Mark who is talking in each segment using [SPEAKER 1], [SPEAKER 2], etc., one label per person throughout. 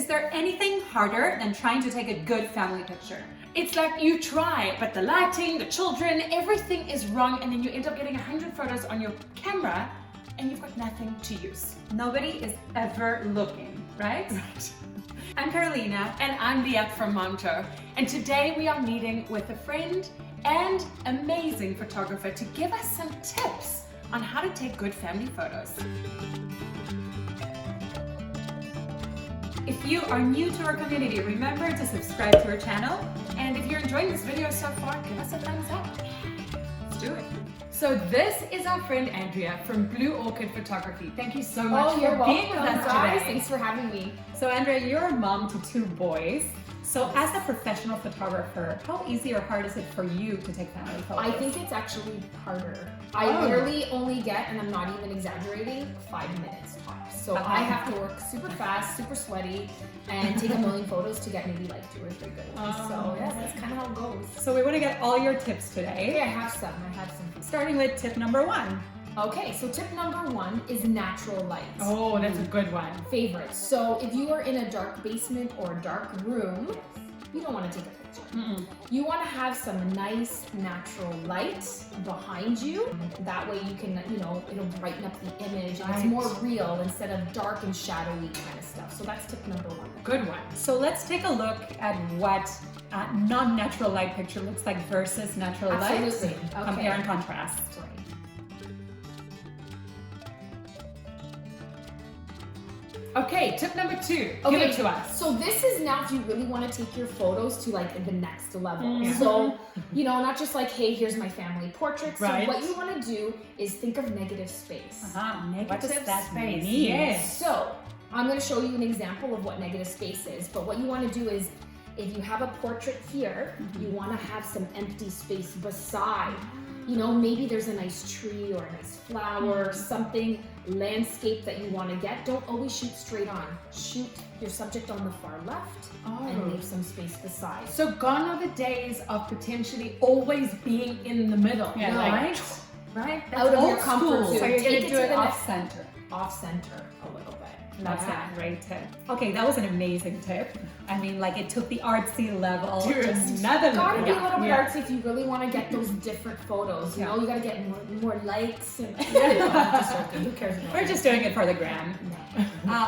[SPEAKER 1] Is there anything harder than trying to take a good family picture?
[SPEAKER 2] It's like you try, but the lighting, the children, everything is wrong, and then you end up getting 100 photos on your camera and you've got nothing to use.
[SPEAKER 1] Nobody is ever looking, right?
[SPEAKER 2] Right.
[SPEAKER 1] I'm Carolina.
[SPEAKER 2] And I'm Liat from Momjo, and today we are meeting with a friend and amazing photographer to give us some tips on how to take good family photos.
[SPEAKER 1] If you are new to our community, remember to subscribe to our channel.
[SPEAKER 2] And if you're enjoying this video so far, give us a thumbs up.
[SPEAKER 1] Let's do it.
[SPEAKER 2] So this is our friend Andrea from Blue Orchid Photography. Thank you so much for
[SPEAKER 3] you're
[SPEAKER 2] being with
[SPEAKER 3] welcome,
[SPEAKER 2] us
[SPEAKER 3] guys.
[SPEAKER 2] today.
[SPEAKER 3] Thanks for having me.
[SPEAKER 1] So Andrea, you're a mom to 2 boys. So as a professional photographer, how easy or hard is it for you to take family photos?
[SPEAKER 3] I think it's actually harder. I literally only get, and I'm not even exaggerating, 5 minutes tops. So I have to work super fast, super sweaty, and take a million photos to get maybe like 2 or 3 good ones. So yeah, that's kind of how it goes.
[SPEAKER 1] So we want to get all your tips today.
[SPEAKER 3] Okay, I have some.
[SPEAKER 1] Starting with tip number 1.
[SPEAKER 3] Okay, so tip number 1 is natural light.
[SPEAKER 2] Oh, that's a good one.
[SPEAKER 3] Favorite. So if you are in a dark basement or a dark room, you don't want to take a picture. You want to have some nice natural light behind you. That way you can, it'll brighten up the image and it's more real instead of dark and shadowy kind of stuff. So that's tip number 1.
[SPEAKER 2] Good one.
[SPEAKER 1] So let's take a look at what non-natural light picture looks like versus natural light.
[SPEAKER 3] Absolutely. Okay.
[SPEAKER 1] Compare and contrast.
[SPEAKER 3] Right.
[SPEAKER 2] Okay, tip number 2. Give it to us.
[SPEAKER 3] So this is now if you really want to take your photos to like the next level. So, not just like, hey, here's my family portrait. So what you want to do is think of negative space.
[SPEAKER 1] What does that
[SPEAKER 2] space
[SPEAKER 1] mean?
[SPEAKER 2] Yes.
[SPEAKER 3] So I'm going to show you an example of what negative space is. But what you want to do is, if you have a portrait here, you want to have some empty space beside. Maybe there's a nice tree or a nice flower, something, landscape that you want to get. Don't always shoot straight on. Shoot your subject on the far left and leave some space beside.
[SPEAKER 2] So gone are the days of potentially always being in the middle, right? Right?
[SPEAKER 3] Out of your
[SPEAKER 1] Old
[SPEAKER 3] comfort
[SPEAKER 1] school.
[SPEAKER 3] zone.
[SPEAKER 1] So you're going
[SPEAKER 3] Take
[SPEAKER 1] to
[SPEAKER 3] it
[SPEAKER 1] do
[SPEAKER 3] to
[SPEAKER 1] it
[SPEAKER 3] the
[SPEAKER 1] off center.
[SPEAKER 3] Off center a little bit.
[SPEAKER 1] That's a great tip. Okay, that was an amazing tip. I mean, like it took the artsy level to another level.
[SPEAKER 3] Gotta be a little bit artsy if you really want to get those different photos. You gotta get more likes. And just joking. Who cares about
[SPEAKER 1] We're just doing it for the gram.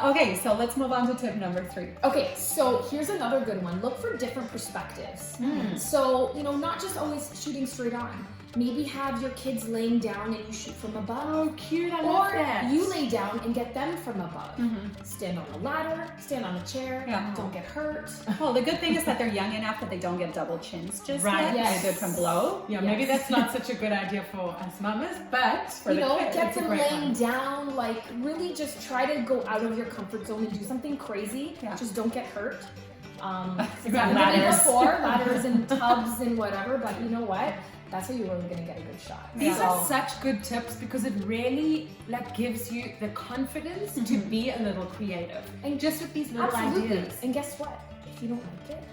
[SPEAKER 1] Okay, so let's move on to tip number 3.
[SPEAKER 3] Okay, so here's another good one. Look for different perspectives. So, not just always shooting straight on. Maybe have your kids laying down and you shoot from above.
[SPEAKER 2] Oh, cute. I love that.
[SPEAKER 3] Or you lay down and get them from above. Stand on a ladder, stand on a chair, don't get hurt.
[SPEAKER 1] Well, the good thing is that they're young enough that they don't get double chins just
[SPEAKER 2] Right.
[SPEAKER 1] yet.
[SPEAKER 3] Yes.
[SPEAKER 1] They do it from below.
[SPEAKER 2] Yeah, maybe that's not such a good idea for us mamas, but for the kids,
[SPEAKER 3] get
[SPEAKER 2] it's a
[SPEAKER 3] them
[SPEAKER 2] great
[SPEAKER 3] laying
[SPEAKER 2] one.
[SPEAKER 3] down, like really just try to go out of your comfort zone and do something crazy. Just don't get hurt. I've done it before, ladders and tubs and whatever, but you know what? That's where you're really gonna get a good shot.
[SPEAKER 2] These are such good tips because it really gives you the confidence to be a little creative. And just with these little ideas.
[SPEAKER 3] And guess what? If you don't like it,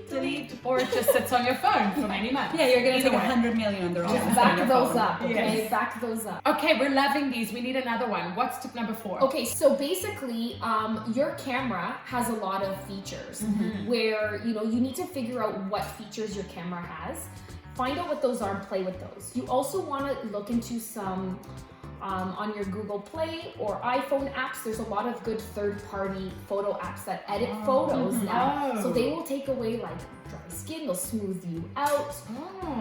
[SPEAKER 3] delete.
[SPEAKER 2] Or it just sits on your phone for many months.
[SPEAKER 1] Yeah, you're gonna
[SPEAKER 2] Either
[SPEAKER 1] take
[SPEAKER 2] way.
[SPEAKER 1] 100 million on the wrong.
[SPEAKER 3] Just back those up, okay?
[SPEAKER 2] Yes.
[SPEAKER 3] Back those up.
[SPEAKER 2] Okay, we're loving these. We need another one. What's tip number 4?
[SPEAKER 3] Okay, so basically, your camera has a lot of features where, you need to figure out what features your camera has. Find out what those are and play with those. You also want to look into some, on your Google Play or iPhone apps, there's a lot of good third-party photo apps that edit photos now. So they will take away like dry skin, they'll smooth you out,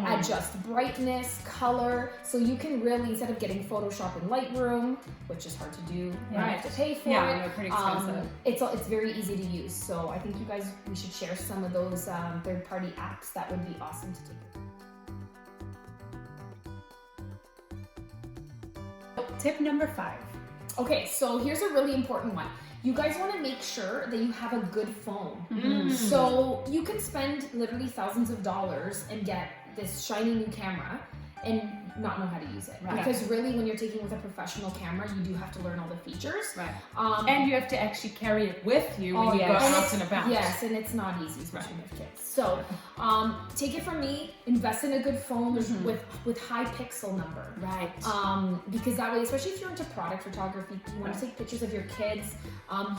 [SPEAKER 3] adjust brightness, color. So you can really, instead of getting Photoshop in Lightroom, which is hard to do, you have to pay for it.
[SPEAKER 1] They're pretty expensive.
[SPEAKER 3] It's very easy to use. So I think you guys, we should share some of those third-party apps. That would be awesome to take.
[SPEAKER 1] Tip number 5.
[SPEAKER 3] Okay, so here's a really important one. You guys want to make sure that you have a good phone. So you can spend literally thousands of dollars and get this shiny new camera, and not know how to use it.
[SPEAKER 2] Right.
[SPEAKER 3] Because really, when you're taking with a professional camera, you do have to learn all the features.
[SPEAKER 2] Right.
[SPEAKER 3] And
[SPEAKER 2] And you have to actually carry it with you when
[SPEAKER 3] Oh,
[SPEAKER 2] you go
[SPEAKER 3] yes.
[SPEAKER 2] out and about.
[SPEAKER 3] yes, and it's not easy, especially with kids. So, take it from me. Invest in a good phone with high pixel number.
[SPEAKER 2] Right.
[SPEAKER 3] Because that way, especially if you're into product photography, you want to take pictures of your kids.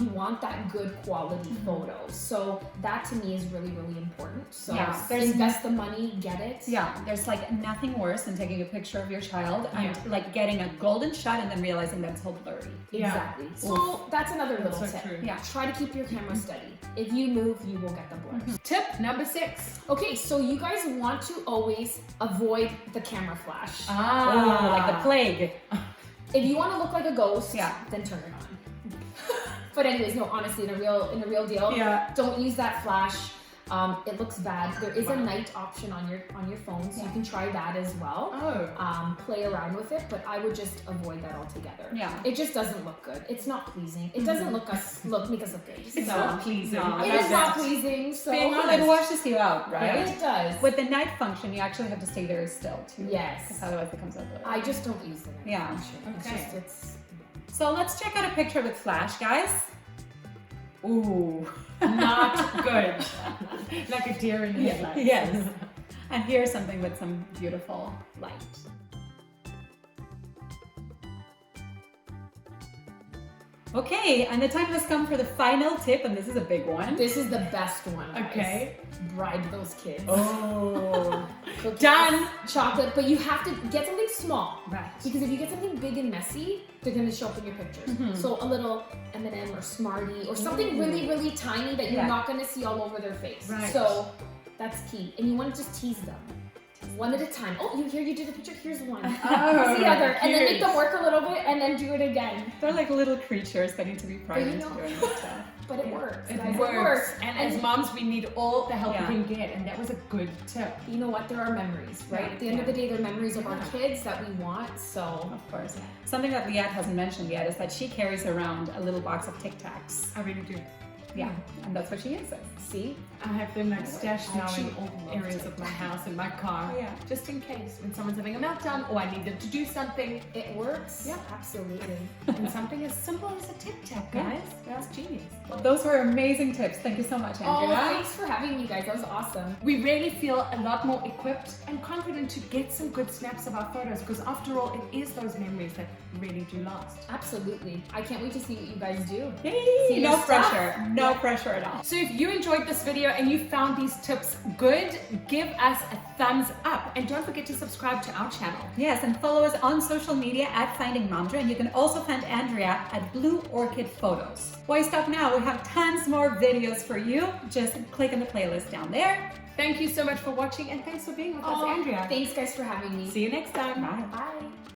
[SPEAKER 3] You want that good quality photo. So that to me is really, really important. So
[SPEAKER 1] Yeah, there's
[SPEAKER 3] invest the money, get it.
[SPEAKER 1] Yeah, there's like nothing worse than taking a picture of your child and like getting a golden shot and then realizing that it's all blurry.
[SPEAKER 2] Yeah.
[SPEAKER 3] Exactly. So that's another little
[SPEAKER 2] That's so
[SPEAKER 3] tip.
[SPEAKER 2] true.
[SPEAKER 1] Yeah.
[SPEAKER 3] Try to keep your camera steady. If you move, you will get the blur.
[SPEAKER 2] Tip number 6.
[SPEAKER 3] Okay, so you guys want to always avoid the camera flash.
[SPEAKER 1] Oh, like the plague.
[SPEAKER 3] If you want to look like a ghost,
[SPEAKER 1] Yeah.
[SPEAKER 3] then turn it on. But anyways, no, honestly, in a real deal,
[SPEAKER 2] Yeah.
[SPEAKER 3] don't use that flash. It looks bad. There is a night option on your phone, so you can try that as well.
[SPEAKER 2] Oh.
[SPEAKER 3] Play around with it, but I would just avoid that altogether.
[SPEAKER 1] Yeah.
[SPEAKER 3] It just doesn't look good. It's not pleasing. It doesn't make us look good.
[SPEAKER 2] It's
[SPEAKER 1] No,
[SPEAKER 2] not pleasing.
[SPEAKER 1] no.
[SPEAKER 3] It is not pleasing. So
[SPEAKER 2] Being
[SPEAKER 1] Well,
[SPEAKER 2] honest.
[SPEAKER 1] it washes you out, right?
[SPEAKER 3] it does.
[SPEAKER 1] With the night function, you actually have to stay very still too.
[SPEAKER 3] Yes.
[SPEAKER 1] Because otherwise it comes out blurry.
[SPEAKER 3] I just don't use the night
[SPEAKER 1] Yeah.
[SPEAKER 3] function.
[SPEAKER 2] Okay.
[SPEAKER 3] It's
[SPEAKER 1] So let's check out a picture with flash, guys. Ooh.
[SPEAKER 2] Not good. Like a deer in headlights.
[SPEAKER 1] Yes. And here's something with some beautiful light. Okay, and the time has come for the final tip, and this is a big one.
[SPEAKER 3] This is the best one, guys.
[SPEAKER 2] Okay.
[SPEAKER 3] Bribe those kids.
[SPEAKER 1] Oh.
[SPEAKER 3] Cookies,
[SPEAKER 2] Done.
[SPEAKER 3] Chocolate, but you have to get something small.
[SPEAKER 2] Right.
[SPEAKER 3] Because if you get something big and messy, they're gonna show up in your pictures. So a little M&M or Smartie or something really, really tiny that you're
[SPEAKER 1] Yeah.
[SPEAKER 3] not gonna see all over their face.
[SPEAKER 2] Right.
[SPEAKER 3] So that's key. And you want to just tease them. One at a time. Oh, you did the picture, here's one. Here's the other. And then make them work a little bit and then do it again.
[SPEAKER 1] They're like little creatures that need to be primed
[SPEAKER 3] you
[SPEAKER 1] into
[SPEAKER 3] know-
[SPEAKER 1] doing this stuff.
[SPEAKER 3] But it works.
[SPEAKER 2] It
[SPEAKER 3] guys.
[SPEAKER 2] works. And as moms, we need all the help
[SPEAKER 1] Yeah.
[SPEAKER 2] we can get. And that was a good tip.
[SPEAKER 3] You know what? There are memories, right? At the end of the day, they're memories of our kids that we want. So
[SPEAKER 1] Of course. Something that Liat hasn't mentioned yet is that she carries around a little box of Tic Tacs.
[SPEAKER 2] I really do.
[SPEAKER 1] Yeah, and that's what she uses. See?
[SPEAKER 2] I have them like stashed
[SPEAKER 3] I
[SPEAKER 2] now in
[SPEAKER 3] actually
[SPEAKER 2] all
[SPEAKER 3] love
[SPEAKER 2] areas of my house, in my car.
[SPEAKER 1] Yeah.
[SPEAKER 2] Just in case when someone's having a meltdown or I need them to do something.
[SPEAKER 3] it works.
[SPEAKER 2] Yeah.
[SPEAKER 3] Absolutely.
[SPEAKER 2] And something as simple as a Tic Tac, guys. That's genius.
[SPEAKER 1] Well, those were amazing tips. Thank you so much,
[SPEAKER 3] Oh,
[SPEAKER 1] Andrea.
[SPEAKER 3] thanks for having me, guys. That was awesome.
[SPEAKER 2] We really feel a lot more equipped and confident to get some good snaps of our photos because after all, it is those memories that really do last.
[SPEAKER 3] Absolutely. I can't wait to see what you guys do.
[SPEAKER 1] Yay!
[SPEAKER 3] See
[SPEAKER 1] No
[SPEAKER 3] your stuff.
[SPEAKER 1] pressure. No pressure at all.
[SPEAKER 2] So if you enjoyed this video and you found these tips good, give us a thumbs up. And don't forget to subscribe to our channel.
[SPEAKER 1] Yes, and follow us on social media at Finding Momjo, and you can also find Andrea at Blue Orchid Photos. Why stop now? We have tons more videos for you. Just click on the playlist down there.
[SPEAKER 2] Thank you so much for watching and thanks for being with us, Andrea.
[SPEAKER 3] Thanks, guys, for having me.
[SPEAKER 2] See you next time.
[SPEAKER 1] Bye.
[SPEAKER 3] Bye.